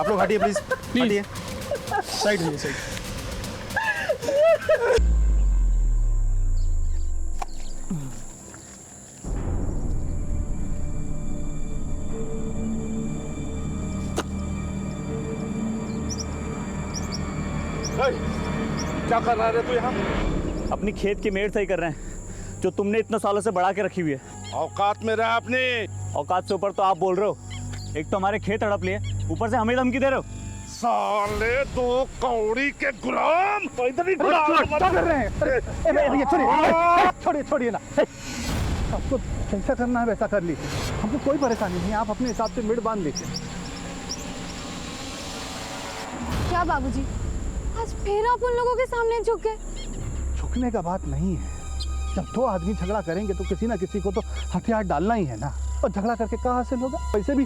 आप लोग हटिए प्लीज, हटिए, साइड होइए, साइड। क्या कर रहा है तू यहाँ? अपनी खेत की मेड़ सही कर रहे हैं जो तुमने इतने सालों से बढ़ा के रखी हुई है। औकात में रहा अपने। औकात से ऊपर तो आप बोल रहे हो। एक तो हमारे खेत हड़प लिए, ऊपर से हमें धमकी दे रहे हो। साले दो कौड़ी के गुलाम। इधर ही क्या कर रहे हैं? छोड़िए छोड़िए ना, आपको जैसा करना है वैसा कर लीजिए, हमको कोई परेशानी नहीं है, आप अपने हिसाब से मिड बांध लीजिए। क्या बाबूजी, आज फिर आप उन लोगों के सामने झुक गए? झुकने का बात नहीं है, जब दो आदमी झगड़ा करेंगे तो किसी ना किसी को तो हथियार डालना ही है ना। और झगड़ा करके क्या हासिल होगा? वैसे भी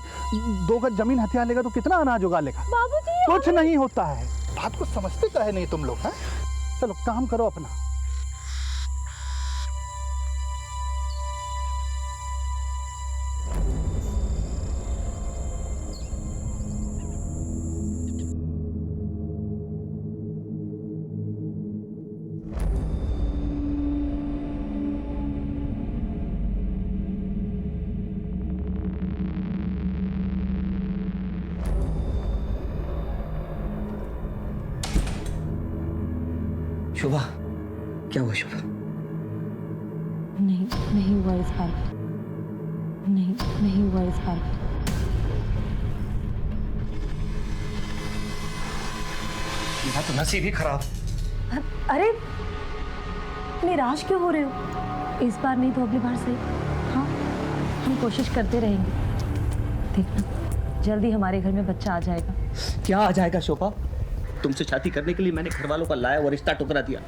2 गज जमीन हथियार लेगा तो कितना अनाज उगा लेगा? बाबूजी कुछ नहीं होता है, बात को समझते काहे नहीं तुम लोग? हैं, चलो काम करो अपना। शोभा, क्या हुआ शोभा? नहीं हुआ इस बार, नहीं हुआ इस बार। मेरा तो नसीब ही खराब। अरे निराश क्यों हो रहे हो? इस बार नहीं तो अगली बार सही। हाँ, हम कोशिश करते रहेंगे। देखना, जल्दी हमारे घर में बच्चा आ जाएगा। क्या आ जाएगा शोभा? तुमसे शादी करने के लिए मैंने घर वालों का लाया और रिश्ता टुकरा दिया,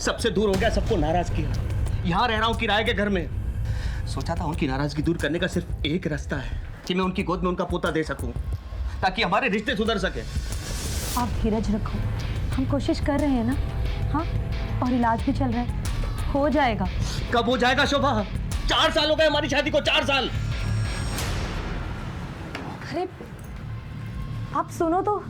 सबसे दूर हो गया, सबको नाराज किया। यहाँ रह रहा हूँ किराए के घर में। सोचा था उनकी नाराजगी दूर करने का सिर्फ एक रास्ता है कि मैं उनकी गोद में उनका पोता दे सकूं, ताकि हमारे रिश्ते सुधर सके। आप धीरज रखो, हम कोशिश कर रहे हैं ना। हाँ, और इलाज भी चल रहा है, हो जाएगा। कब हो जाएगा शोभा? 4 साल हो गए हमारी शादी को, 4 साल। अरे आप सुनो तो।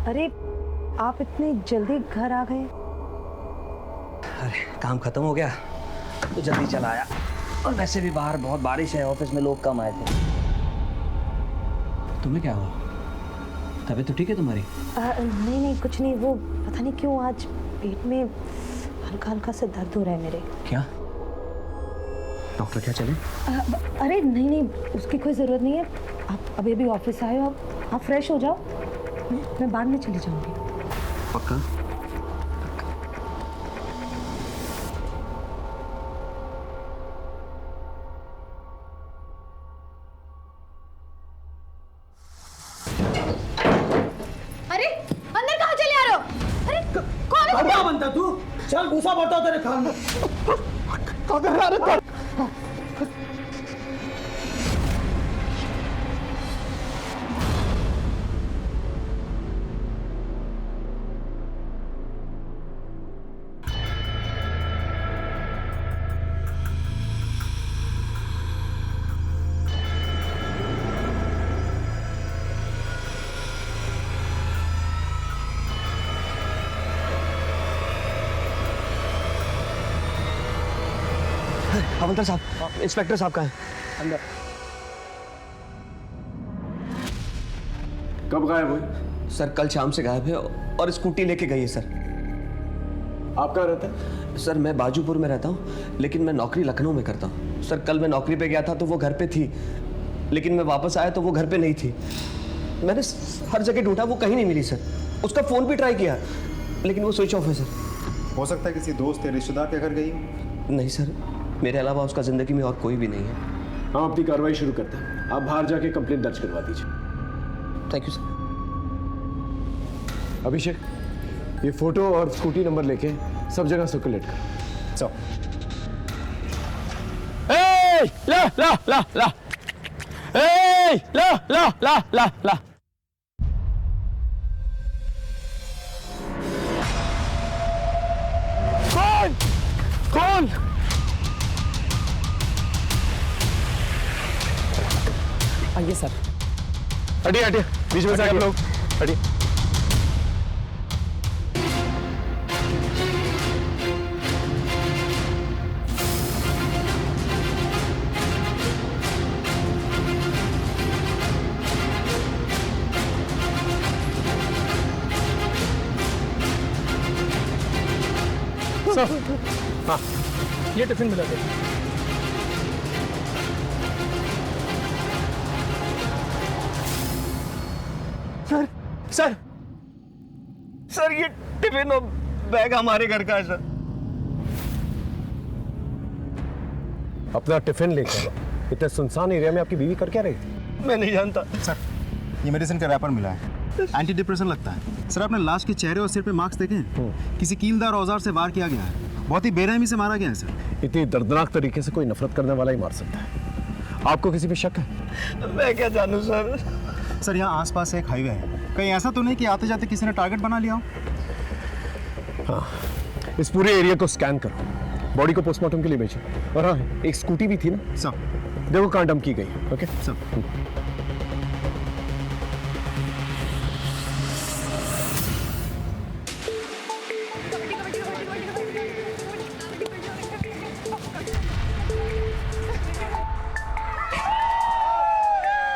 अरे आप इतनी जल्दी घर आ गए? अरे काम खत्म हो गया तो जल्दी चला आया, और वैसे भी बाहर बहुत बारिश है, ऑफिस में लोग कम आए थे। तुम्हें क्या हुआ? तबीयत तो ठीक है तुम्हारी? नहीं कुछ नहीं, वो पता नहीं क्यों आज पेट में हल्का हल्का सा दर्द हो रहा है मेरे। क्या डॉक्टर क्या चले? अरे नहीं उसकी कोई ज़रूरत नहीं है। आप अभी अभी ऑफिस आए हो, आप फ्रेश हो जाओ, मैं बाद में चली जाऊंगी। पक्का? अरे अंदर कहाँ चले आ रहे हो? अरे कौन है? क्या बनता चल घुसा बढ़ता तेरे खान में। कादर अरे हवलदार साहब, इंस्पेक्टर साहब कहाँ हैं? अंदर। कब गायब हुई? सर कल शाम से गायब है और स्कूटी लेके गई है सर। आप कहाँ रहते हैं? सर मैं बाजूपुर में रहता हूँ, लेकिन मैं नौकरी लखनऊ में करता हूँ। सर कल मैं नौकरी पे गया था तो वो घर पे थी, लेकिन मैं वापस आया तो वो घर पे नहीं थी। मैंने हर जगह ढूंढा, वो कहीं नहीं मिली सर। उसका फ़ोन भी ट्राई किया, लेकिन वो स्विच ऑफ है सर। हो सकता है किसी दोस्त या रिश्तेदार के घर गई हो। नहीं सर, मेरे अलावा उसका ज़िंदगी में और कोई भी नहीं है। हम अपनी कार्रवाई शुरू करते हैं। आप बाहर जाके कंप्लेंट दर्ज करवा दीजिए। Thank you sir. अभिषेक, ये फोटो और स्कूटी नंबर लेके सब जगह सर्कुलेट कर। चलो। ला ला ला ला ला ला ला ला ला। कौन कौन? आइए सर। हटिए हटिए, बीच में से आप लोग हटिए। हाँ, ये टिफिन मिला दे। सर सर सर ये टिफिन और बैग हमारे घर का है सर। अपना टिफिन लेकर इतने सुनसान एरिया में आपकी बीवी कर क्या रही थी? मैं नहीं जानता। सर ये मेडिसिन का रैपर मिला है, एंटी डिप्रेशन लगता है। सर आपने लाश के चेहरे और सिर पे मार्क्स देखे हैं? किसी कीलदार औजार से वार किया गया है, बहुत ही बेरहमी से मारा गया है सर। इतनी दर्दनाक तरीके से कोई नफरत करने वाला ही मार सकता है। आपको किसी पे शक है? मैं क्या जानूं सर। सर यहाँ आसपास एक हाईवे है, कहीं ऐसा तो नहीं कि आते जाते किसी ने टारगेट बना लिया हो? हाँ, इस पूरे एरिया को स्कैन करो, बॉडी को पोस्टमार्टम के लिए भेजो। और हाँ, एक स्कूटी भी थी ना सर। देखो कहाँ डंप की गई। Okay sir.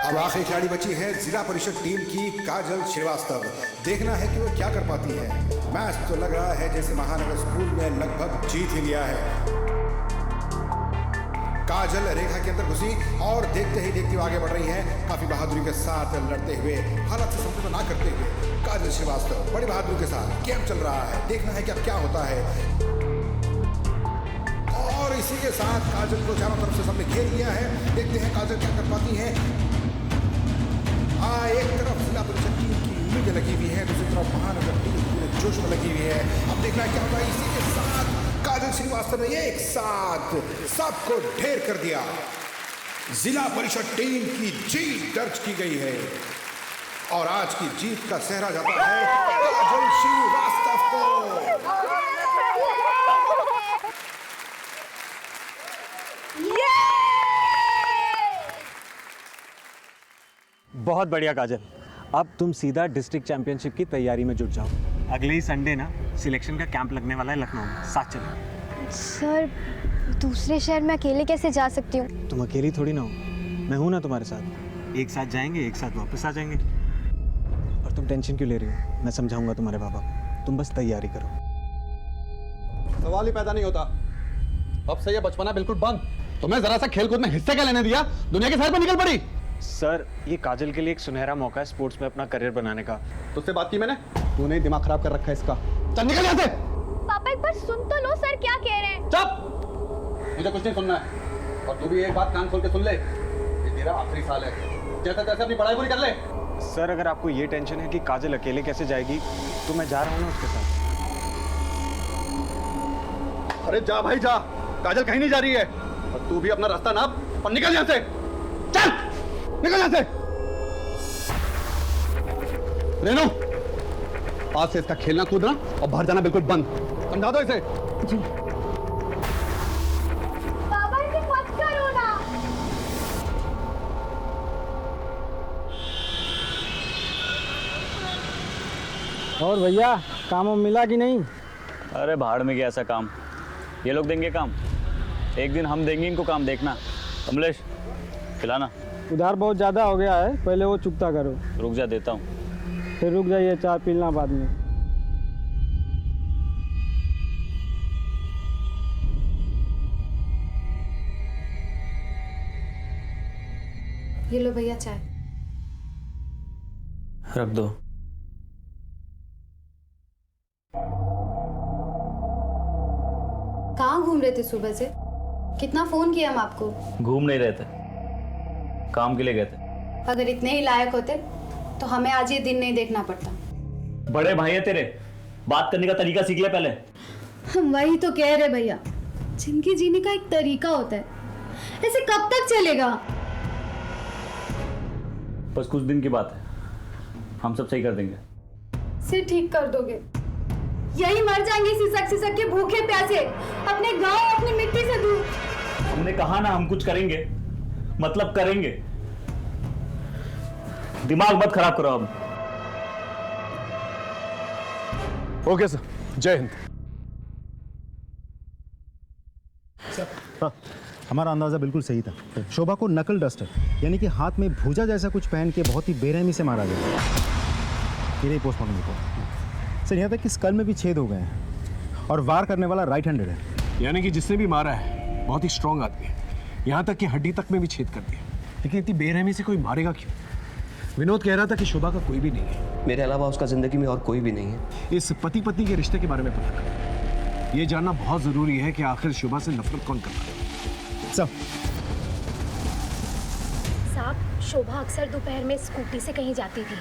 अब आखिरी खिलाड़ी बची है जिला परिषद टीम की काजल श्रीवास्तव। देखना है कि वो क्या कर पाती है। मैच तो लग रहा है जैसे महानगर स्कूल ने लगभग जीत ही लिया है। काजल रेखा के अंदर घुसी और देखते ही देखते आगे बढ़ रही है, काफी बहादुरी के साथ लड़ते हुए, हालात से समझौता ना करते हुए। काजल श्रीवास्तव बड़ी बहादुरी के साथ गेम चल रहा है। देखना है कि अब क्या होता है। और इसी के साथ काजल को चारों तरफ से सबने घेर लिया है। देखते हैं काजल क्या कर पाती है। एक तरफ जिला परिषद टीम की उम्मीदें लगी हुई है, दूसरी तरफ महानगर टीम पूरे जोश में लगी हुई है। अब देखना है क्या होता है। इसी के साथ काजल श्रीवास्तव ने एक साथ सबको ढेर कर दिया। जिला परिषद टीम की जीत दर्ज की गई है और आज की जीत का सेहरा जाता है काजल श्रीवास्तव को। बहुत बढ़िया काजल, अब तुम सीधा डिस्ट्रिक्ट चैंपियनशिप की तैयारी में जुट जाओ। अगले ही संडे ना सिलेक्शन का कैंप लगने वाला है लखनऊ में, साथ चलेंगे। सर दूसरे शहर में अकेले कैसे जा सकती हूँ? तुम अकेली थोड़ी ना हो, मैं हूँ ना तुम्हारे साथ। एक साथ जाएंगे, एक साथ वापस आ जाएंगे। और तुम टेंशन क्यों ले रही हो? मैं समझाऊंगा तुम्हारे पापा को, तुम बस तैयारी करो। सवाल ही पैदा नहीं होता। अब से ये बचपना बिल्कुल बंद। तुम्हें जरा सा खेलकूद में हिस्से क्या लेने दिया? दुनिया के सैर पर निकल पड़ी। सर ये काजल के लिए एक सुनहरा मौका है स्पोर्ट्स में अपना करियर बनाने का। तुझसे बात की मैंने, तूने ही दिमाग खराब कर रखा है इसका। चल निकल यहाँ से। पापा एक बार सुन तो लो, सर क्या कह रहे हैं? चुप, मुझे कुछ नहीं सुनना है। और तू भी एक बात कान खोल के सुन ले, ये तेरा आखिरी साल है, जैसे तैसे अपनी पढ़ाई पूरी कर ले। सर अगर आपको ये टेंशन है कि काजल अकेले कैसे जाएगी, तो मैं जा रहा हूँ ना उसके साथ। अरे जा भाई जा, काजल कहीं नहीं जा रही है। और तू भी अपना रास्ता नाप और निकल यहाँ से। चल निकल यहाँ से। रेनू, आज से इसका खेलना कूदना और बाहर जाना बिल्कुल बंद। समझा दो इसे। जी। बाबा इसे मत करो ना। और भैया काम मिला कि नहीं? अरे भाड़ में गया ऐसा काम, ये लोग देंगे काम, एक दिन हम देंगे इनको काम, देखना। कमलेश खिलाना। उधार बहुत ज़्यादा हो गया है, पहले वो चुकता करो। रुक जा, देता हूँ। फिर रुक जाइए, चाय पीना बाद में। ये लो भैया चाय। रख दो। कहाँ घूम रहे थे सुबह से? कितना फोन किया हम आपको। घूम नहीं रहे थे, काम के लिए गए थे। अगर इतने ही लायक होते तो हमें आज ये दिन नहीं देखना पड़ता। बड़े भाई है तेरे, बात करने का तरीका सीख ले पहले। हम वही तो कह रहे भैया, जिंदगी जीने का एक तरीका होता है, ऐसे कब तक चलेगा? बस कुछ दिन की बात है, हम सब सही कर देंगे। सिर ठीक कर दोगे? यही मर जाएंगे सिसक के भूखे प्यासे, अपने गांव अपनी मिट्टी से दूर। हमने कहा ना हम कुछ करेंगे, मतलब करेंगे। दिमाग मत खराब करो अब। ओके सर, जय हिंद। हाँ, हमारा अंदाजा बिल्कुल सही था। शोभा को नकल डस्टर यानी कि हाथ में भूजा जैसा कुछ पहन के बहुत ही बेरहमी से मारा गया। ये पोस्टमार्टम रिपोर्ट सर, यहाँ तक कि स्कल में भी छेद हो गए हैं और वार करने वाला राइट हैंडेड है। यानी कि जिसने भी मारा है बहुत ही स्ट्रांग आदमी है, यहाँ तक कि हड्डी तक में भी छेद कर दिया। लेकिन इतनी बेरहमी से कोई मारेगा क्यों? विनोद कह रहा था कि शोभा का कोई भी नहीं है। मेरे अलावा उसका जिंदगी में और कोई भी नहीं है। इस पति पत्नी के रिश्ते के बारे में पता कर, ये जानना बहुत जरूरी है कि आखिर शोभा से नफरत कौन कर रहा है। साहब, शोभा अक्सर दोपहर में स्कूटी से कहीं जाती थी।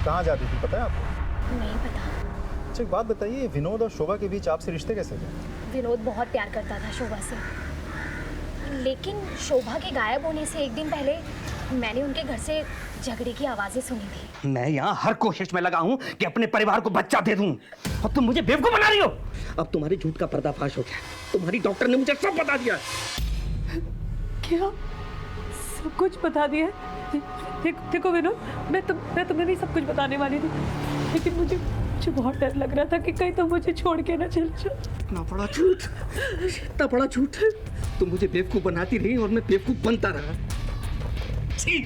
कहाँ जाती थी पता है आपको? नहीं पता। अच्छा एक बात बताइए, विनोद और शोभा के बीच आपसे रिश्ते कैसे थे? विनोद बहुत प्यार करता था शोभा से, लेकिन शोभा के गायब होने से एक दिन पहले मैंने उनके घर से झगड़े की आवाजें सुनी थी। मैं यहाँ हर कोशिश में लगा हूँ कि अपने परिवार को बच्चा दे दूँ, और तुम मुझे बेवकूफ बना रही हो। अब तुम्हारी झूठ का पर्दाफाश हो गया, तुम्हारी डॉक्टर ने मुझे सब बता दिया। क्या? सब कुछ बता दिया? देखो विनोद, मैं तुम्हें भी सब कुछ बताने वाली थी, लेकिन मुझे बहुत डर लग रहा था कि कहीं तुम मुझे छोड़ के ना चल जाओ। इतना बड़ा झूठ, इतना बड़ा झूठ। तुम मुझे बेवकूफ बनाती रही और मैं बेवकूफ बनता रहा। छी!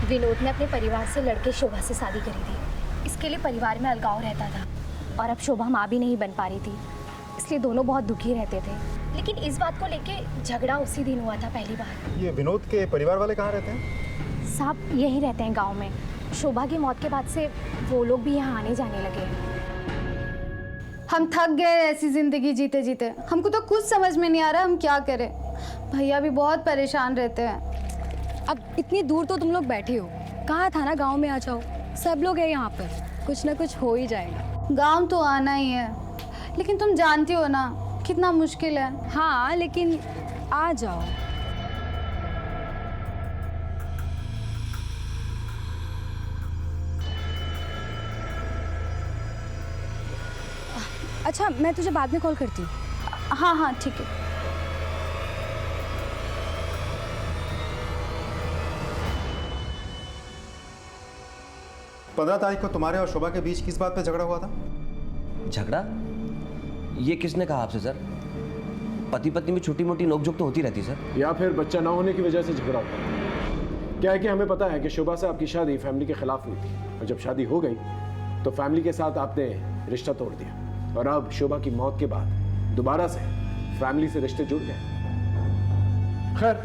विनोद ने अपने परिवार से लड़के शोभा से शादी करी थी। इसके लिए परिवार में अलगाव रहता था, और अब शोभा माँ भी नहीं बन पा रही थी, इसलिए दोनों बहुत दुखी रहते थे। लेकिन इस बात को लेके झगड़ा उसी दिन हुआ था पहली बार। ये विनोद के परिवार वाले कहाँ रहते हैं? साहब, यही रहते हैं गांव में। शोभा की मौत के बाद से वो लोग भी यहाँ आने जाने लगे। हम थक गए ऐसी जिंदगी जीते जीते, हमको तो कुछ समझ में नहीं आ रहा हम क्या करें। भैया भी बहुत परेशान रहते हैं। अब इतनी दूर तो तुम लोग बैठे हो, कहा था ना गांव में आ जाओ, सब लोग है यहाँ पर, कुछ ना कुछ हो ही जाएगा। गांव तो आना ही है, लेकिन तुम जानती हो ना कितना मुश्किल है। हाँ, लेकिन आ जाओ। अच्छा, मैं तुझे बाद में कॉल करती हूँ। हाँ हाँ ठीक है। पंद्रह तारीख को तुम्हारे और शोभा के बीच किस बात पे झगड़ा हुआ था? झगड़ा? ये किसने कहा आपसे सर? पति पत्नी में छोटी मोटी नोकझोंक तो होती रहती सर। या फिर बच्चा ना होने की वजह से झगड़ा हुआ। क्या है कि हमें पता है कि शोभा से आपकी शादी फैमिली के खिलाफ हुई थी, और जब शादी हो गई तो फैमिली के साथ आपने रिश्ता तोड़ दिया, और अब शोभा की मौत के बाद दोबारा से फैमिली से रिश्ते जुड़ गए। खैर,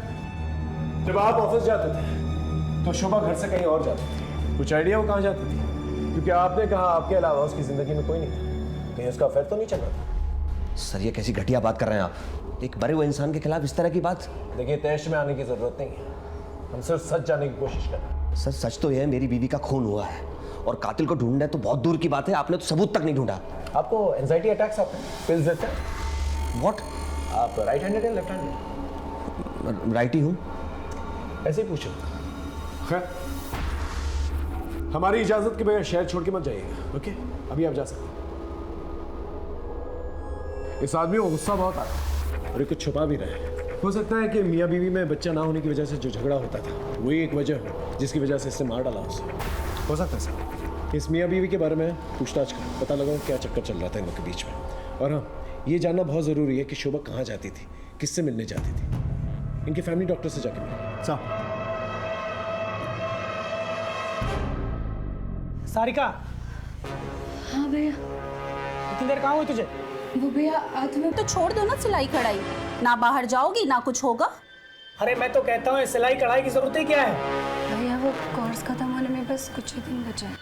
जब आप ऑफिस जाते थे तो शोभा घर से कहीं और जाती थी। कुछ आइडिया वो कहाँ जाती थी? क्योंकि आपने कहा आपके अलावा उसकी जिंदगी में कोई नहीं था, कहीं उसका अफेयर तो नहीं चल रहा था? सर ये कैसी घटिया बात कर रहे हैं आप? एक मरे हुए इंसान के खिलाफ इस तरह की बात? देखिए, तैश में आने की जरूरत नहीं है, हम सिर्फ सच जानने की कोशिश कर रहे हैं। सच तो यह है, मेरी बीवी का खून हुआ है और कातिल को ढूंढना तो बहुत दूर की बात है, आपने तो सबूत तक नहीं ढूंढा। आपको एंजाइटी अटैक्स आते हैं, पिल्स देते हैं? व्हाट? आप राइट हैंडेड या लेफ्ट हैंडेड? राइट ही हूँ। ऐसे ही पूछो। खैर, हमारी इजाजत के बगैर शहर छोड़ के मत जाइएगा, ओके? अभी आप जा सकते हैं। इस आदमी को गुस्सा बहुत आ रहा है और ये कुछ छुपा भी रहा है। हो सकता है कि मियाँ बीवी में बच्चा ना होने की वजह से जो झगड़ा होता था वही एक वजह हो जिसकी वजह से इसने मार डाला उसे। हो सकता है सर। इस मियाँ बीवी के बारे में पूछताछ कर पता लगाओ क्या चक्कर चल रहा था इन लोग के बीच में। और हाँ, ये जानना बहुत ज़रूरी है कि शोभा कहाँ जाती थी, किससे मिलने जाती थी। इनके फैमिली डॉक्टर से जाके मिलो। सारिका, हाँ भैया। इतनी देर कहाँ हुई तुझे? वो भैया तुम्हें तो छोड़ दो ना सिलाई कढ़ाई, ना बाहर जाओगी ना कुछ होगा। अरे मैं तो कहता हूँ सिलाई कढ़ाई की जरूरत ही क्या है? भैया वो कोर्स खत्म होने में बस कुछ ही दिन बचे हैं।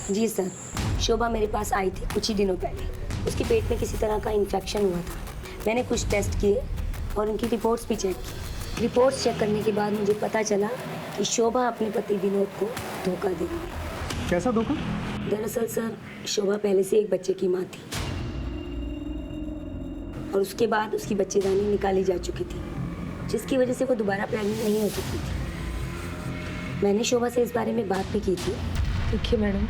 जी सर, शोभा मेरे पास आई थी कुछ ही दिनों पहले। उसके पेट में किसी तरह का इन्फेक्शन हुआ था। मैंने कुछ टेस्ट किए और उनकी रिपोर्ट्स भी चेक की। रिपोर्ट्स चेक करने के बाद मुझे पता चला कि शोभा अपने पति विनोद को धोखा दे रही है। कैसा धोखा? दरअसल सर, शोभा पहले से एक बच्चे की माँ थी और उसके बाद उसकी बच्चेदानी निकाली जा चुकी थी, जिसकी वजह से वो दोबारा प्रेग्नेंट नहीं हो सकती थी। मैंने शोभा से इस बारे में बात भी की थी। देखिए मैडम,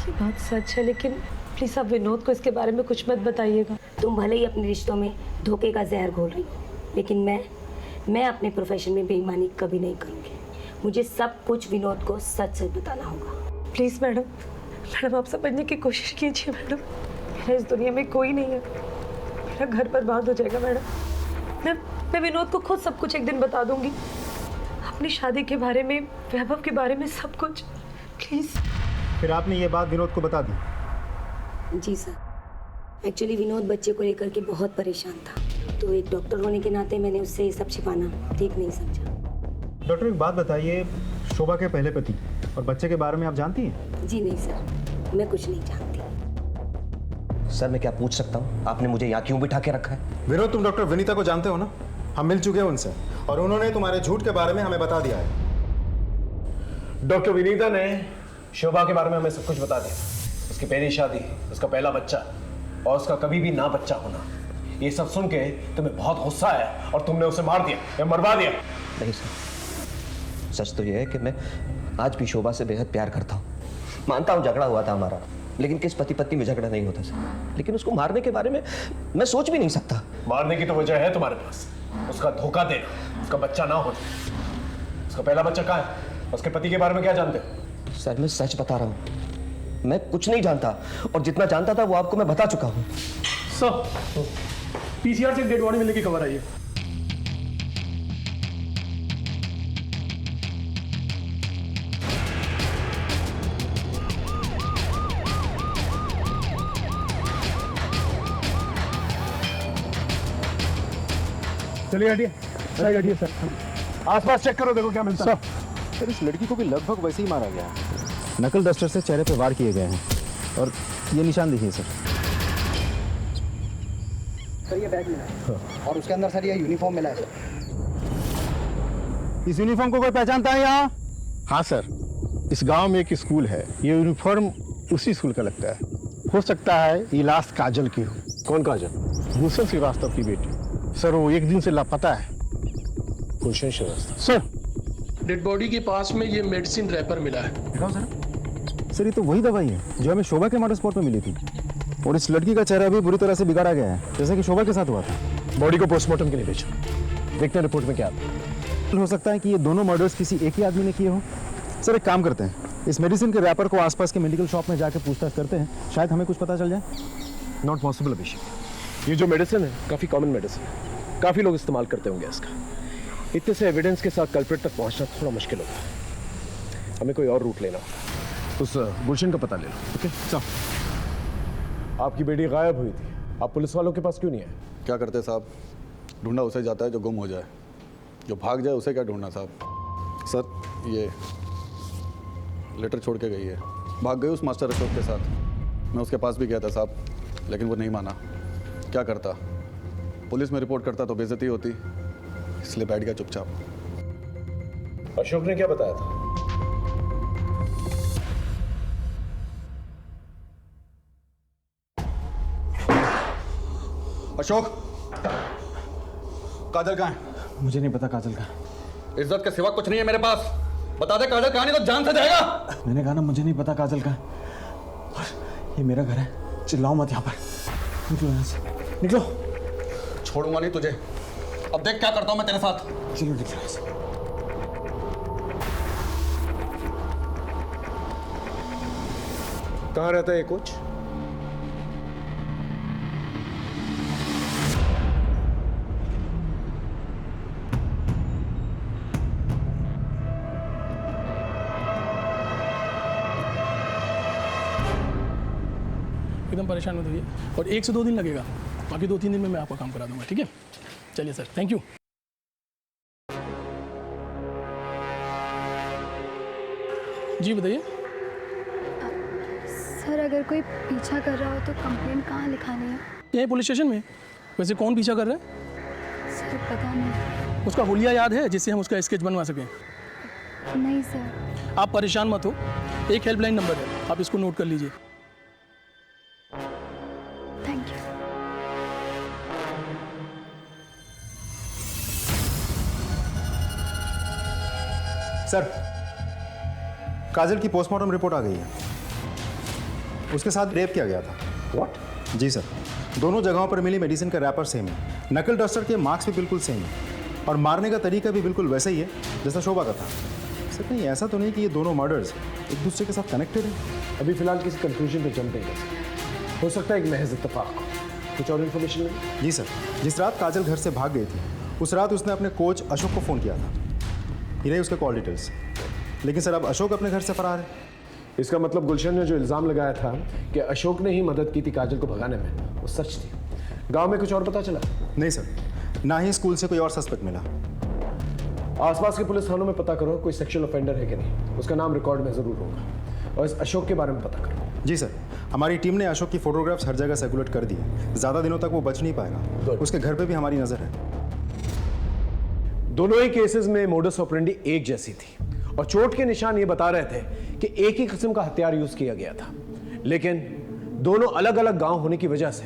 ये बात सच है, लेकिन प्लीज़ आप विनोद को इसके बारे में कुछ मत बताइएगा। तुम भले ही अपने रिश्तों में धोखे का जहर घोल रही हो, लेकिन मैं अपने प्रोफेशन में बेईमानी कभी नहीं करूँगी। मुझे सब कुछ विनोद को सच सच बताना होगा। प्लीज़ मैडम आप समझने की कोशिश कीजिए मैडम। मेरा इस दुनिया में कोई नहीं है, मेरा घर बर्बाद हो जाएगा मैडम। मैं विनोद को खुद सब कुछ एक दिन बता दूंगी, अपनी शादी के बारे में, वैभव के बारे में, सब कुछ। प्लीज़। फिर आपने ये बात विनोद को बता दी? जी सर, एक्चुअली विनोद बच्चे को लेकर के बहुत परेशान था, तो एक डॉक्टर होने के नाते मैंने उससे ये सब छिपाना ठीक नहीं समझा। डॉक्टर, एक बात बताइए, शोभा के पहले पति और बच्चे के बारे में आप जानती हैं? जी नहीं सर, मैं कुछ नहीं जानती। सर, मैं क्या पूछ सकता हूँ, आपने मुझे यहाँ क्यों बिठा के रखा है? विनोद, तुम डॉक्टर विनीता को जानते हो ना? हम मिल चुके हैं उनसे और उन्होंने तुम्हारे झूठ के बारे में हमें बता दिया है। डॉक्टर विनीता ने शोभा के बारे में हमें सब कुछ बता दिया। उसकी पहली शादी, उसका पहला बच्चा और उसका कभी भी ना बच्चा होना। ये सब सुन के तुम्हें बहुत गुस्सा आया और तुमने उसे मार दिया या मरवा दिया। नहीं सर, सच तो यह है कि मैं आज भी शोभा से बेहद प्यार करता हूँ। मानता हूँ झगड़ा हुआ था हमारा, लेकिन किस पति पत्नी में झगड़ा नहीं होता सर। लेकिन उसको मारने के बारे में मैं सोच भी नहीं सकता। मारने की तो वजह है तुम्हारे पास, उसका धोखा देना, उसका बच्चा ना होना। उसका पहला बच्चा कहाँ है? उसके पति के बारे में क्या जानते हो? सर, मैं सच बता रहा हूँ, मैं कुछ नहीं जानता और जितना जानता था वो आपको मैं बता चुका हूँ। सर, पीसीआर से डेड बॉडी मिलने की खबर आई है। चलिए हटिए, साइड हटिए सर। आसपास चेक करो, देखो क्या मिलता है। सर, इस लड़की को भी लगभग वैसे ही मारा गया है। नकल डस्टर से चेहरे पे वार किए गए हैं और ये निशान देखिए सर। सर ये बैग मिला है और उसके अंदर सर ये यूनिफॉर्म मिला है सर। इस यूनिफॉर्म को कोई पहचानता है यहाँ? हाँ सर, इस गांव में एक स्कूल है, ये यूनिफॉर्म उसी स्कूल का लगता है। हो सकता है ये लास्ट काजल की हो। कौन काजल? गुलशन श्रीवास्तव की बेटी। सर वो एक दिन से लापता है। गुलशन श्रीवास्तव। सर डेड बॉडी के पास में ये मेडिसिन रैपर मिला है। दिखाओ सर। सर ये तो वही दवाई है जो हमें शोभा के मर्डर स्पॉट में मिली थी, और इस लड़की का चेहरा भी बुरी तरह से बिगाड़ा गया है, जैसा कि शोभा के साथ हुआ था। बॉडी को पोस्टमार्टम के लिए भेजो, देखते हैं रिपोर्ट में क्या आता है। हो सकता है कि ये दोनों मर्डर्स किसी एक ही आदमी ने किए हो। सर एक काम करते हैं, इस मेडिसिन के रैपर को आसपास के मेडिकल शॉप में जाकर पूछताछ करते हैं, शायद हमें कुछ पता चल जाए। नॉट पॉसिबल अभिषेक, ये जो मेडिसिन है काफ़ी कॉमन मेडिसिन है, काफ़ी लोग इस्तेमाल करते होंगे इसका। इतने से एविडेंस के साथ कल्प्रिट तक पहुंचना थोड़ा मुश्किल होगा। हमें कोई और रूट लेना होगा। उस गुलशन का पता ले लो। ओके चलो। आपकी बेटी गायब हुई थी, आप पुलिस वालों के पास क्यों नहीं आए? क्या करते साहब, ढूंढा उसे जाता है जो गुम हो जाए, जो भाग जाए उसे क्या ढूंढना साहब। सर ये लेटर छोड़ के गई है, भाग गई उस मास्टर अशोक के साथ। मैं उसके पास भी गया था साहब, लेकिन वो नहीं माना। क्या करता, पुलिस में रिपोर्ट करता तो बेइज्जती होती, इसलिए बैठ गया चुपचाप। अशोक ने क्या बताया था? अशोक, काजल कहाँ है? मुझे नहीं पता काजल का। इज्जत के सिवा कुछ नहीं है मेरे पास, बता दे काजल कहाँ, नहीं तो जान से जाएगा। मैंने कहा ना मुझे नहीं पता काजल का। ये मेरा घर है, चिल्लाओ मत यहाँ पर। निकलो यहाँ से, निकलो। छोड़ूंगा नहीं तुझे, अब देख क्या करता हूँ मैं तेरे साथ। चलो निकलो यहाँ से। कहाँ रहता है ये कोच? एकदम परेशान मत होइए, और 1 से 2 दिन लगेगा, बाकी 2-3 दिन में मैं आपका काम करा दूंगा। ठीक है, चलिए सर, थैंक यू। जी बताइए। सर अगर कोई पीछा कर रहा हो तो कंप्लेंट कहाँ लिखानी है? यही पुलिस स्टेशन में। वैसे कौन पीछा कर रहा है? सर पता नहीं। उसका हुलिया याद है जिससे हम उसका स्केच बनवा सकें? नहीं सर। आप परेशान मत हो, एक हेल्पलाइन नंबर है, आप इसको नोट कर लीजिए। Thank you. सर काजल की पोस्टमार्टम रिपोर्ट आ गई है, उसके साथ रेप किया गया था। व्हाट? जी सर, दोनों जगहों पर मिली मेडिसिन का रैपर सेम है, नकल डस्टर के मार्क्स भी बिल्कुल सेम है, और मारने का तरीका भी बिल्कुल वैसा ही है जैसा शोभा का था। सर नहीं ऐसा तो नहीं कि ये दोनों मर्डर्स एक दूसरे के साथ कनेक्टेड हैं? अभी फिलहाल किसी कंक्लूजन पे जंप नहीं कर सकते, हो सकता है एक महज इत्तेफाक हो। कुछ और इन्फॉर्मेशन मिली? जी सर, जिस रात काजल घर से भाग गई थी उस रात उसने अपने कोच अशोक को फ़ोन किया था। ये रही उसके कॉल डिटेल्स। लेकिन सर अब अशोक अपने घर से फरार है। इसका मतलब गुलशन ने जो इल्ज़ाम लगाया था कि अशोक ने ही मदद की थी काजल को भगाने में, वो सच थी। गांव में कुछ और पता चला? नहीं सर, ना ही स्कूल से कोई और सस्पेक्ट मिला। आसपास के पुलिस थानों में पता करो कोई सेक्सुअल ऑफेंडर है कि नहीं, उसका नाम रिकॉर्ड में ज़रूर होगा, और इस अशोक के बारे में पता करो। जी सर, हमारी टीम ने अशोक की फोटोग्राफ्स हर जगह सर्कुलेट कर दी है, ज़्यादा दिनों तक वो बच नहीं पाएगा। उसके घर पे भी हमारी नज़र है। दोनों ही केसेस में मोडस ऑपरेंडी एक जैसी थी, और चोट के निशान ये बता रहे थे कि एक ही किस्म का हथियार यूज किया गया था, लेकिन दोनों अलग अलग गांव होने की वजह से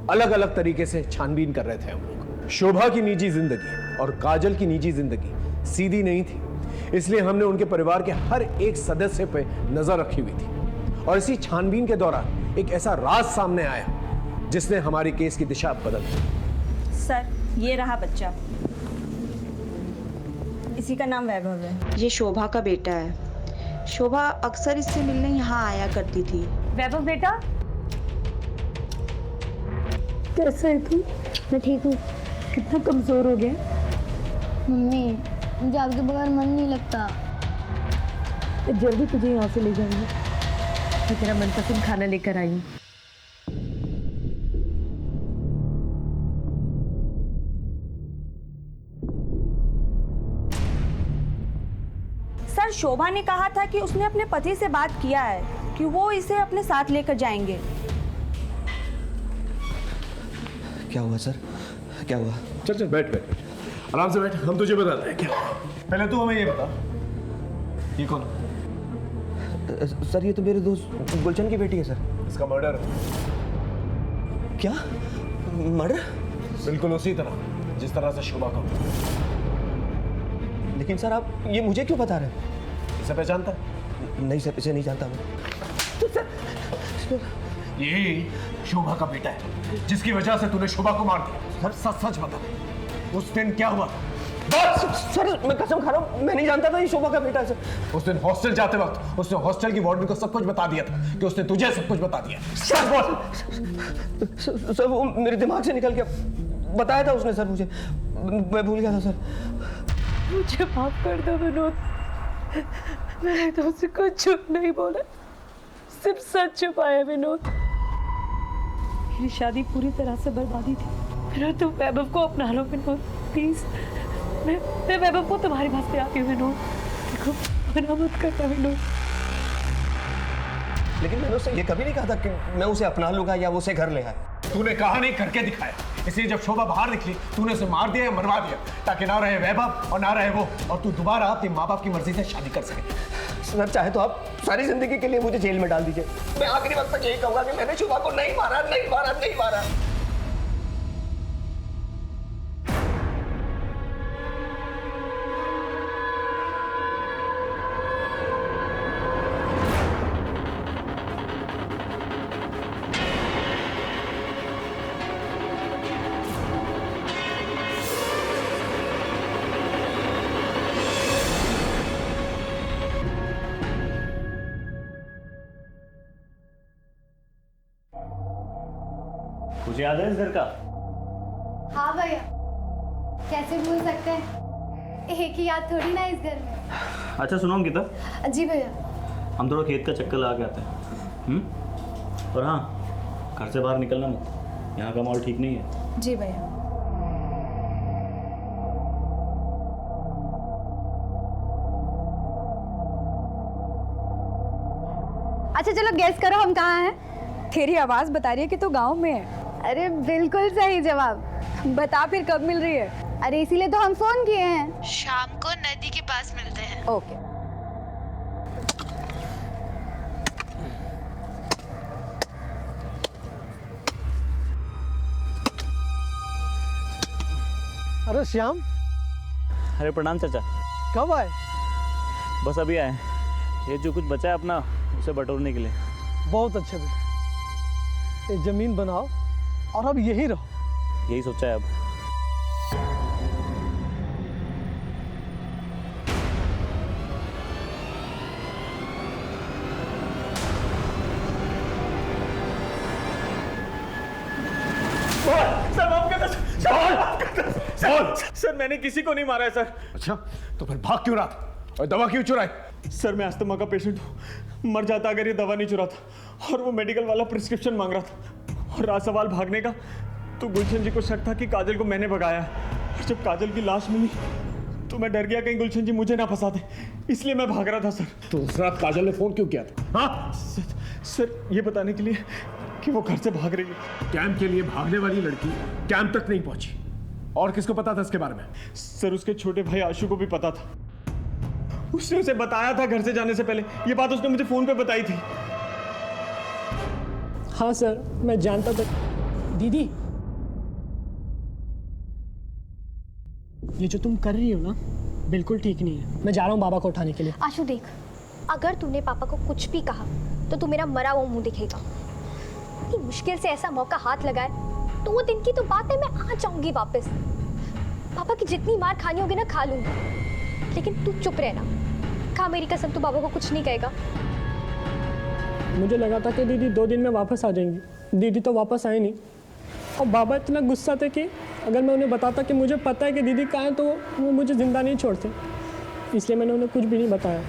अलग अलग तरीके से छानबीन कर रहे थे हम लोग। शोभा की निजी जिंदगी और काजल की निजी जिंदगी सीधी नहीं थी, इसलिए हमने उनके परिवार के हर एक सदस्य पे नजर रखी हुई थी, और इसी छानबीन के दौरान एक ऐसा राज सामने आया जिसने हमारी केस की दिशा बदल दी। सर ये रहा बच्चा, इसी का नाम वैभव है। ये शोभा का बेटा है। शोभा अक्सर इससे मिलने यहाँ आया करती थी। वैभव बेटा कैसे है तू? मैं ठीक हूँ। कितना कमजोर हो गया? मम्मी मुझे आपके बगैर मन नहीं लगता। जल्दी तुझे यहाँ से ले जाऊंगी, मैं तेरा मनपसंद खाना लेकर आई हूँ। सर शोभा ने कहा था कि उसने अपने पति से बात किया है कि वो इसे अपने साथ लेकर जाएंगे। क्या हुआ सर? क्या हुआ? चल चल बैठ बैठ आराम से बैठ, हम तुझे बताते हैं क्या। पहले तू हमें ये बता, ये कौन? सर ये तो मेरे दोस्त गुलशन की बेटी है सर। इसका मर्डर। क्या? मर्डर? बिल्कुल उसी तरह जिस तरह से शोभा का। लेकिन सर आप ये मुझे क्यों बता रहे हैं? इसे पहचानता है? नहीं सर, इसे नहीं जानता मैं। ये शोभा का बेटा है जिसकी वजह से तूने शोभा को मार दिया। सर सच सच बता, उस दिन क्या हुआ? सर मैं कसम खा रहा हूँ, मैं नहीं जानता था ये शोभा का बेटा है सर। उस दिन हॉस्टल जाते वक्त उसने हॉस्टल की वार्डन को सब कुछ बता दिया था कि उसने तुझे सब कुछ बता दिया। सच बोल। सर वो मेरे दिमाग से निकल गया, बताया था उसने सर मुझे, मैं भूल गया था सर। मुझे माफ कर दो विनोद, मैंने तुमसे कुछ झूठ नहीं बोला, सिर्फ सच छुपाया विनोद। मेरी शादी पूरी तरह से बर्बादी थी। विनोद तुम वैभव को अपना लो विनोद, प्लीज। मैं वैभव को तुम्हारे पास ले आती हूँ विनोद, देखो मना मत करना विनोद। लेकिन मैंने उससे ये कभी नहीं कहा था कि मैं उसे अपना लूंगा या वो उसे घर ले आए। तूने कहा नहीं, करके दिखाया। इसलिए जब शोभा बाहर निकली तूने उसे मार दिया या मरवा दिया ताकि ना रहे वैभव और ना रहे वो, और तू दोबारा अपने माँ बाप की मर्जी से शादी कर सके। सर चाहे तो आप सारी जिंदगी के लिए मुझे जेल में डाल दीजिए, मैं आखिरी वक्त तक यही कहूंगा कि मैंने शोभा को नहीं मारा, नहीं मारा, नहीं मारा। कुछ याद है इस घर का? हाँ भैया, कैसे भूल सकते हैं, एक ही याद थोड़ी ना इस घर में। अच्छा सुनो अंकिता, जी भैया। हम थोड़ा खेत का चक्कर लगा के आते हैं। और हाँ, घर से बाहर निकलना मत, यहाँ का माहौल ठीक नहीं है। जी भैया। अच्छा चलो गैस करो हम कहाँ हैं? तेरी आवाज बता रही है कि तू गांव में है। अरे बिल्कुल सही जवाब। बता फिर कब मिल रही है? अरे इसीलिए तो हम फोन किए हैं। शाम को नदी के पास मिलते हैं। ओके। अरे श्याम। अरे प्रणाम चाचा। कब आए? बस अभी आए, ये जो कुछ बचा है अपना उसे बटोरने के लिए। बहुत अच्छे बेटे, ये जमीन बनाओ और अब यही रहो। यही सोचा है अब। सर मैंने किसी को नहीं मारा है सर। अच्छा तो फिर भाग क्यों रहा था और दवा क्यों चुराई? सर मैं अस्थमा का पेशेंट हूँ, मर जाता अगर ये दवा नहीं चुराता। और वो मेडिकल वाला प्रिस्क्रिप्शन मांग रहा था। और रहा सवाल भागने का, तो गुलशन जी को शक था कि काजल को मैंने भगाया। और जब काजल की लाश मिली तो मैं डर गया कहीं गुलशन जी मुझे ना फंसा दे, इसलिए मैं भाग रहा था सर। तो उस रात काजल ने फोन क्यों किया था? हाँ सर ये बताने के लिए कि वो घर से भाग रही है। कैंप के लिए भागने वाली लड़की कैंप तक नहीं पहुंची। और किसको पता था इसके बारे में? सर उसके छोटे भाई आशु को भी पता था, उसने उसे बताया था घर से जाने से पहले। ये बात उसने मुझे फोन पे बताई थी। हाँ सर मैं जानता था। दीदी ये जो तुम कर रही हो ना बिल्कुल ठीक नहीं है। मैं जा रहा हूँ बाबा को उठाने के लिए। आशु देख, अगर तूने पापा को कुछ भी कहा तो तू मेरा मरा हुआ मुंह दिखेगा। इतनी मुश्किल से ऐसा मौका हाथ लगाए तो वो दिन की तो बात है, मैं आ जाऊंगी वापस। पापा की जितनी मार खानी होगी ना खा लूंगी, लेकिन तू चुप रहना। खा मेरी कसम, तू बाबा को कुछ नहीं कहेगा। मुझे लगा था कि दीदी 2 दिन में वापस आ जाएंगी, दीदी तो वापस आए नहीं। और बाबा इतना गुस्सा थे कि अगर मैं उन्हें बताता कि मुझे पता है कि दीदी कहाँ है तो वो मुझे जिंदा नहीं छोड़ते, इसलिए मैंने उन्हें कुछ भी नहीं बताया।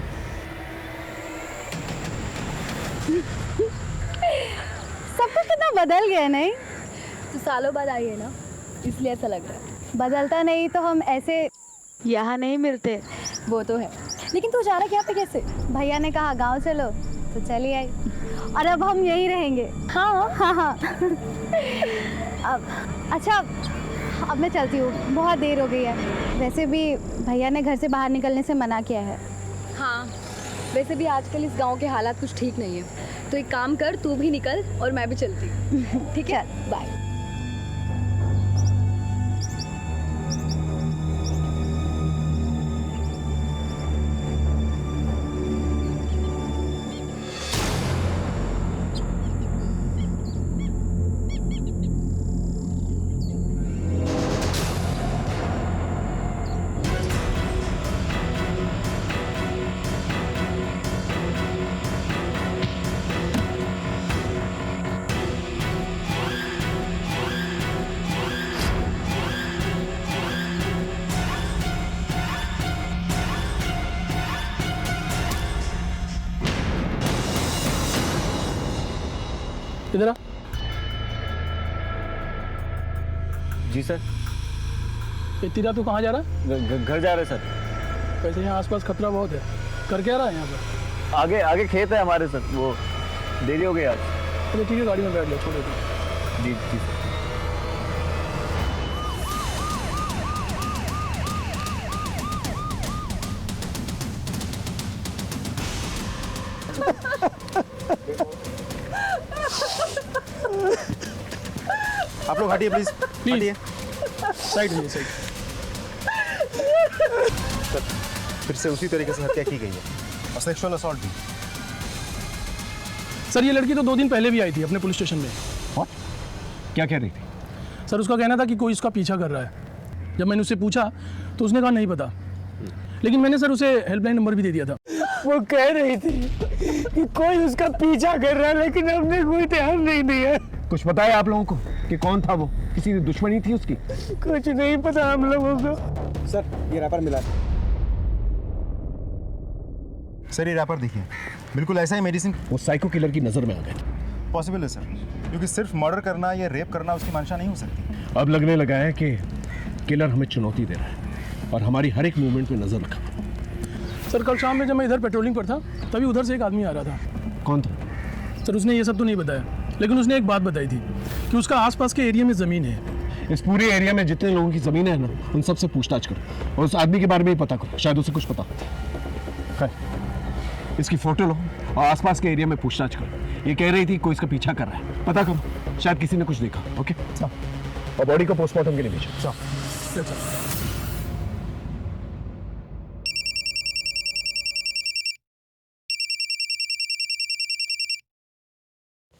सब कुछ कितना बदल गया नहीं? तो सालों बाद आई है ना, इसलिए ऐसा लग रहा है। बदलता नहीं तो हम ऐसे यहाँ नहीं मिलते। वो तो है, लेकिन तू जा रहा है यहाँ पे कैसे? भैया ने कहा गांव चलो तो चली आई, और अब हम यहीं रहेंगे। हाँ हाँ हाँ अच्छा अब मैं चलती हूँ, बहुत देर हो गई है। वैसे भी भैया ने घर से बाहर निकलने से मना किया है। हाँ, वैसे भी आजकल इस गांव के हालात कुछ ठीक नहीं है, तो एक काम कर, तू भी निकल और मैं भी चलती हूँ। ठीक है, बाय। इधर आ। जी सर। तीरा तू कहाँ जा रहा है? घर जा रहे सर। वैसे यहाँ आसपास खतरा बहुत है, कर क्या रहा है यहाँ पर? आगे आगे खेत है हमारे सर, वो देरी हो गई आज। चलो ठीक है, गाड़ी में बैठ जाओ, छोड़ दो। जी जी सर। आप लोग हटिए प्लीज, हटिए। साइड में, साइड। फिर से उसी तरीके से हत्या की गई है और सेक्सुअल असॉल्ट भी। सर ये लड़की तो 2 दिन पहले भी आई थी अपने पुलिस स्टेशन में। What? क्या कह रही थी? सर उसका कहना था कि कोई उसका पीछा कर रहा है। जब मैंने उससे पूछा तो उसने कहा नहीं पता, लेकिन मैंने सर उसे हेल्पलाइन नंबर भी दे दिया था। वो कह रही थी कि कोई उसका पीछा कर रहा है, लेकिन हमने कोई ध्यान नहीं दिया। कुछ बताया आप लोगों को कि कौन था वो? किसी की दुश्मनी थी उसकी? कुछ नहीं पता हम लोगों को। सर ये रैपर मिला। सर ये रैपर देखिए, बिल्कुल ऐसा ही मेडिसिन वो साइको किलर की नजर में आ गए। पॉसिबल है सर, क्योंकि सिर्फ मर्डर करना या रेप करना उसकी मंशा नहीं हो सकती। अब लगने लगा है कि किलर हमें चुनौती दे रहा है और हमारी हर एक मूवमेंट पे नजर रखा। सर कल शाम में जब मैं इधर पेट्रोलिंग पर था तभी उधर से एक आदमी आ रहा था। कौन था? सर उसने ये सब तो नहीं बताया, लेकिन उसने एक बात बताई थी कि उसका आसपास के एरिया में ज़मीन है। इस पूरे एरिया में जितने लोगों की ज़मीन है ना, उन सब से पूछताछ करो और उस आदमी के बारे में ही पता करो, शायद उसे कुछ पता। खैर, इसकी फोटो लो और आसपास के एरिया में पूछताछ करो। ये कह रही थी कोई इसका पीछा कर रहा है, पता करो, शायद किसी ने कुछ देखा। ओके, और बॉडी को पोस्टमार्टम के लिए भेजो।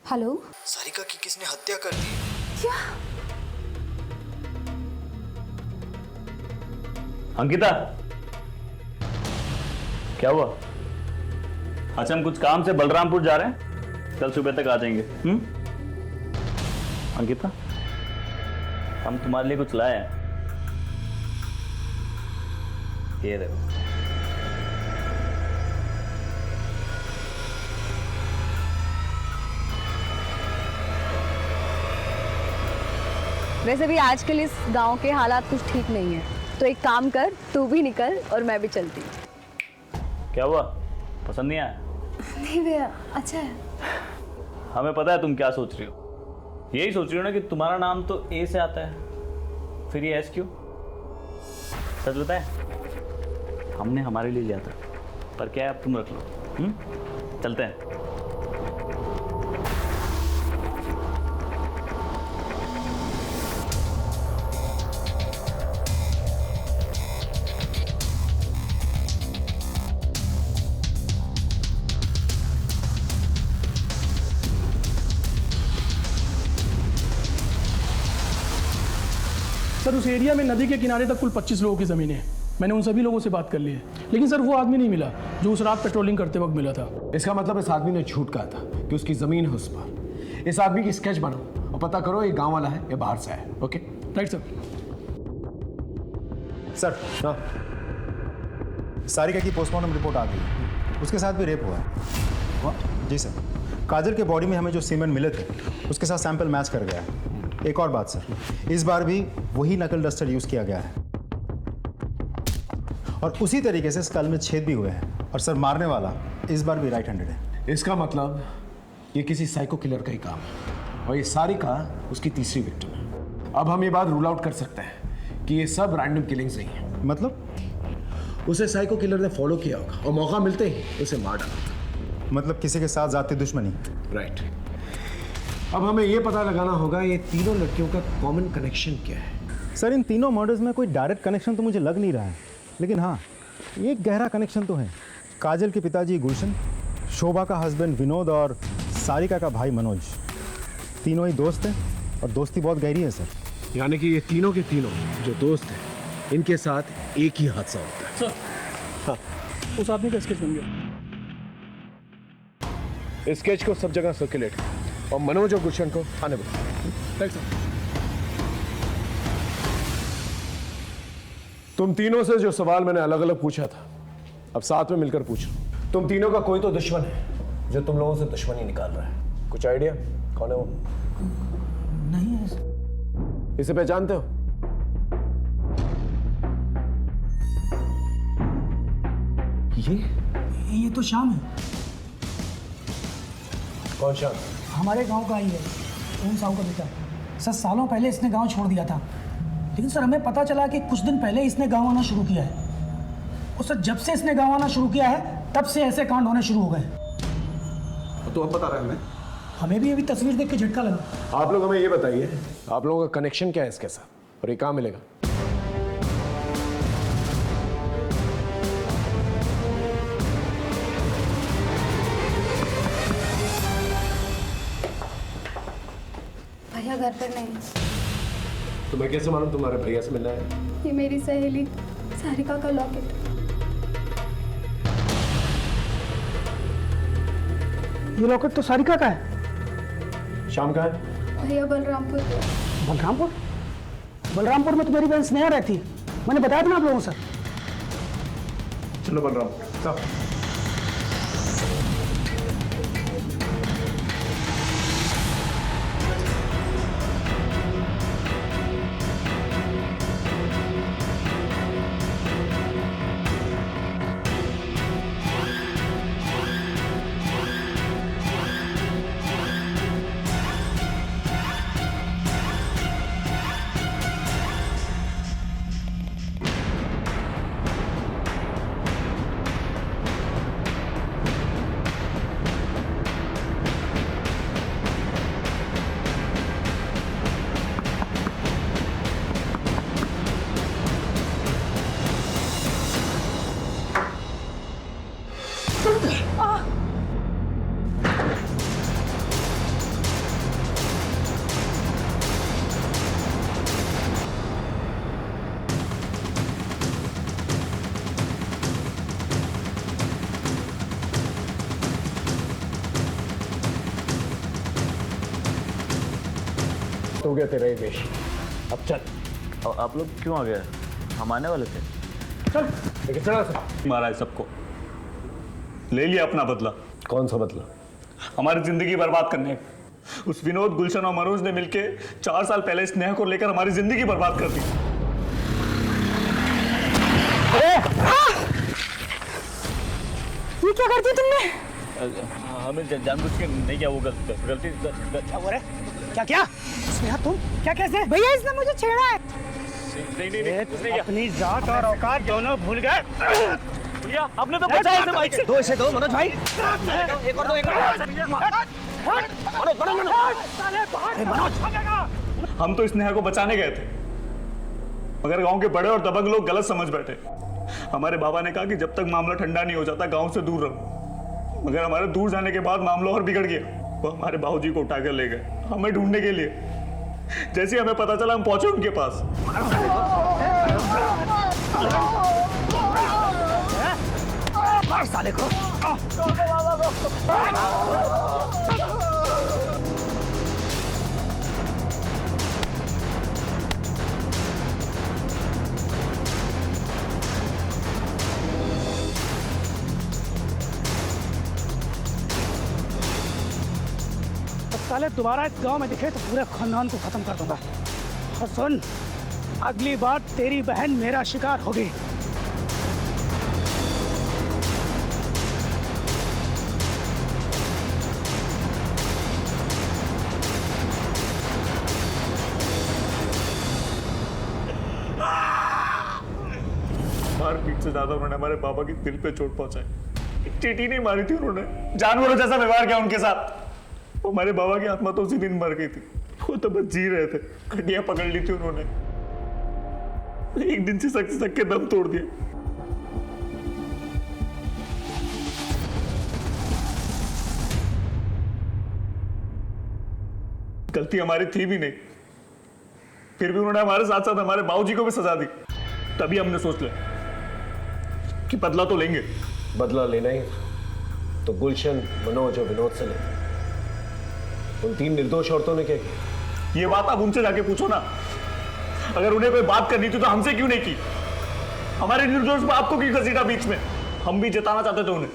हेलो, सारिका की किसने हत्या कर दी? क्या? अंकिता, क्या हुआ? अच्छा हम कुछ काम से बलरामपुर जा रहे हैं, कल सुबह तक आ जाएंगे। अंकिता, हम तुम्हारे लिए कुछ लाए हैं। ये देखो। वैसे भी आजकल इस गांव के हालात कुछ ठीक नहीं है, तो एक काम कर, तू भी निकल और मैं भी चलती हूँ। क्या हुआ? पसंद नहीं आया? नहीं भैया, अच्छा है। हमें पता है तुम क्या सोच रही हो। यही सोच रही हो ना कि तुम्हारा नाम तो ए से आता है, फिर ये एस क्यों? सच बताए, हमने हमारे लिए लिया था, पर क्या है अब तुम रख लो। चलते हैं। सर उस एरिया में नदी के किनारे तक कुल 25 लोगों की ज़मीन है। मैंने उन सभी लोगों से बात कर ली है, लेकिन सर वो आदमी नहीं मिला जो उस रात पेट्रोलिंग करते वक्त मिला था। इसका मतलब इस आदमी ने झूठ कहा था कि उसकी ज़मीन है उस पर। इस आदमी की स्केच बनाओ और पता करो ये गांव वाला है या बाहर से है। Okay, right sir. सर हाँ, सारिका की पोस्टमार्टम रिपोर्ट आ गई है, उसके साथ भी रेप हुआ है। जी सर, काजल के बॉडी में हमें जो सीमेंट मिले थे उसके साथ सैंपल मैच कर गया है। एक और बात सर, इस बार भी वही नकल डस्टर यूज़ किया गया है और उसी तरीके से स्कल में छेद भी हुए हैं। और सर मारने वाला इस बार भी राइट हैंडेड है। इसका मतलब ये किसी साइको किलर का ही काम है और ये सारिका उसकी तीसरी विक्टिम है। अब हम ये बात रूल आउट कर सकते हैं कि ये सब रैंडम किलिंग्स नहीं है। मतलब उसे साइको किलर ने फॉलो किया होगा और मौका मिलते ही उसे मार डाला। मतलब किसी के साथ जाती दुश्मनी। राइट। अब हमें ये पता लगाना होगा ये तीनों लड़कियों का कॉमन कनेक्शन क्या है। सर इन तीनों मर्डर्स में कोई डायरेक्ट कनेक्शन तो मुझे लग नहीं रहा है, लेकिन हाँ एक गहरा कनेक्शन तो है। काजल के पिताजी गुलशन, शोभा का हस्बैंड विनोद और सारिका का भाई मनोज, तीनों ही दोस्त हैं और दोस्ती बहुत गहरी है सर। यानी कि ये तीनों के तीनों जो दोस्त हैं इनके साथ एक ही हादसा होता है। सर हाँ, उस आदमी का स्केच बन गया। स्केच को सब जगह सर्कुलेट और मनोज और गुलशन को आने बुलाओ। Thanks sir. तुम तीनों से जो सवाल मैंने अलग अलग पूछा था अब साथ में मिलकर पूछ लो। तुम तीनों का कोई तो दुश्मन है जो तुम लोगों से दुश्मनी निकाल रहा है। कुछ आइडिया कौन है वो? नहीं है। इसे पहचानते हो? ये तो श्याम है। कौन श्याम? हमारे गांव का ही है, ओम साहू का बेटा। सर सालों पहले इसने गांव छोड़ दिया था, लेकिन सर हमें पता चला कि कुछ दिन पहले इसने गांव आना शुरू किया है। और सर जब से इसने गांव आना शुरू किया है तब से ऐसे कांड होने शुरू हो गए। तो अब बता रहे हैं हमें भी अभी तस्वीर देख के झटका लगा। आप लोग हमें ये बताइए आप लोगों का कनेक्शन क्या है इसके साथ और ये कहाँ मिलेगा? भैया घर पर नहीं। तो मैं कैसे मालूम तुम्हारे भैया से मिलना है? ये मेरी सहेली सारिका का लॉकेट। ये लॉकेट तो सारिका का है। शाम का है? भैया बलरामपुर। बलरामपुर? बलरामपुर में तो मेरी बहन स्नेहा रहती है, मैंने बताया था ना आप लोगों से। चलो बलरामपुर सब। हो गया तेरा ये वेश, अब चल। आप लोग क्यों आ गए? हम आने वाले थे। चल लेकिन चला सर। मारा है सबको, ले लिया अपना बदला। कौन सा बदला? हमारी जिंदगी बर्बाद करने। उस विनोद, गुलशन और मनोज ने मिलके 4 साल पहले स्नेहा को लेकर हमारी जिंदगी बर्बाद कर दी। ये क्या कर दिया तुमने? हमें जानबूझ के नहीं किया, वो गलती। क्या हो रहा है? क्या स्नेहा तुम क्या कैसे? भैया इसने मुझे छेड़ा है। नहीं, अपनी जात और औकात दोनों भूल गए। भैया आपने तो बचाया इसे बाइक से। दो इसे दो मनोज भाई। एक और दो, एक और। हम तो स्नेहा को बचाने गए थे, मगर गांव के बड़े और दबंग लोग गलत समझ बैठे। हमारे बाबा ने कहा कि जब तक मामला ठंडा नहीं हो जाता गांव से दूर रहो, मगर हमारे दूर जाने के बाद मामला और बिगड़ गया। वो हमारे बाबूजी को उठाकर ले गए हमें ढूंढने के लिए। जैसे हमें पता चला हम पहुंचे उनके पास। साले को साले दोबारा इस गांव में दिखे तो पूरे खानदान को खत्म कर दूंगा। और सुन, अगली बार तेरी बहन मेरा शिकार होगी। मारपीट से ज्यादा उन्होंने हमारे पापा के दिल पे चोट पहुंचाई। एक चींटी नहीं मारी थी उन्होंने, जानवरों जैसा व्यवहार किया उनके साथ। वो हमारे बाबा की आत्मा तो उसी दिन मर गई थी, वो तो बस जी रहे थे। खटिया पकड़ ली थी उन्होंने, एक दिन से सक के दम तोड़ दिया। गलती हमारी थी भी नहीं, फिर भी उन्होंने हमारे साथ साथ हमारे बाबूजी को भी सजा दी। तभी हमने सोच लिया कि बदला तो लेंगे। बदला लेना ही तो गुलशन, मनोज और विनोद से ले। उन 3 निर्दोष औरतों ने क्या किया? ये बात आप उनसे जाके पूछो ना। अगर उन्हें कोई बात करनी थी तो हमसे क्यों नहीं की? हमारे निर्दोष बाप को क्यों घसीटा बीच में? हम भी जताना चाहते थे उन्हें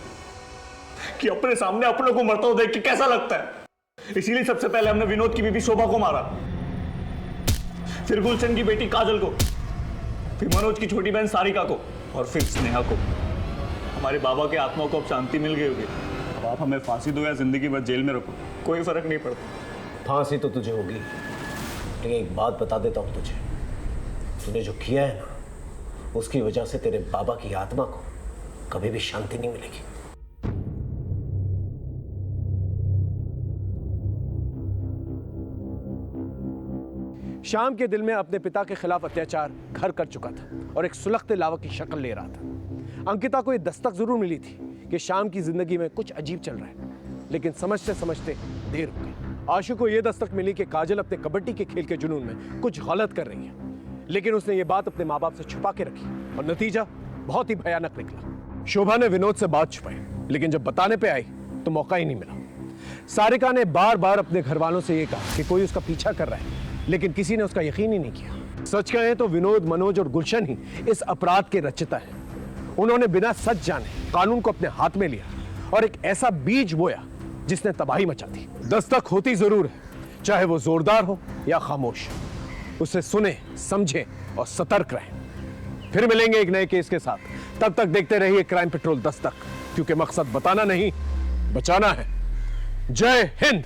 कि अपने सामने अपनों को मरता हुआ देख के कैसा लगता है। इसीलिए सबसे पहले हमने विनोद की बीबी शोभा को मारा, फिर गुलशन की बेटी काजल को, फिर मनोज की छोटी बहन सारिका को, और फिर स्नेहा को। हमारे बाबा के आत्मा को अब शांति मिल गई होगी। अब आप हमें फांसी दो या जिंदगी भर जेल में रखो, कोई फर्क नहीं पड़ता। फांसी तो तुझे होगी, लेकिन एक बात बता देता हूं तुझे, तूने जो किया है ना, उसकी वजह से तेरे बाबा की आत्मा को कभी भी शांति नहीं मिलेगी। शाम के दिल में अपने पिता के खिलाफ अत्याचार घर कर चुका था और एक सुलगते लावा की शक्ल ले रहा था। अंकिता को यह दस्तक जरूर मिली थी कि शाम की जिंदगी में कुछ अजीब चल रहा है, लेकिन समझते समझते देर हो गई। आशु को यह दस्तक मिली कि काजल अपने कबड्डी के खेल के जुनून में कुछ गलत कर रही है, लेकिन उसने ये बात अपने माँ बाप से छुपा के रखी और नतीजा बहुत ही भयानक निकला। शोभा ने विनोद से बात छुपाई, लेकिन जब बताने पे आई तो मौका ही नहीं मिला। सारिका ने बार बार अपने घर वालों से यह कहा कि कोई उसका पीछा कर रहा है, लेकिन किसी ने उसका यकीन ही नहीं किया। सच कहें तो विनोद, मनोज और गुलशन ही इस अपराध के रचयिता हैं। उन्होंने बिना सच जाने कानून को अपने हाथ में लिया और एक ऐसा बीज बोया जिसने तबाही मचा दी। दस्तक होती जरूर है, चाहे वो जोरदार हो या खामोश। उसे सुने, समझे और सतर्क रहें। फिर मिलेंगे एक नए केस के साथ। तब तक देखते रहिए क्राइम पेट्रोल दस्तक, क्योंकि मकसद बताना नहीं, बचाना है। जय हिंद।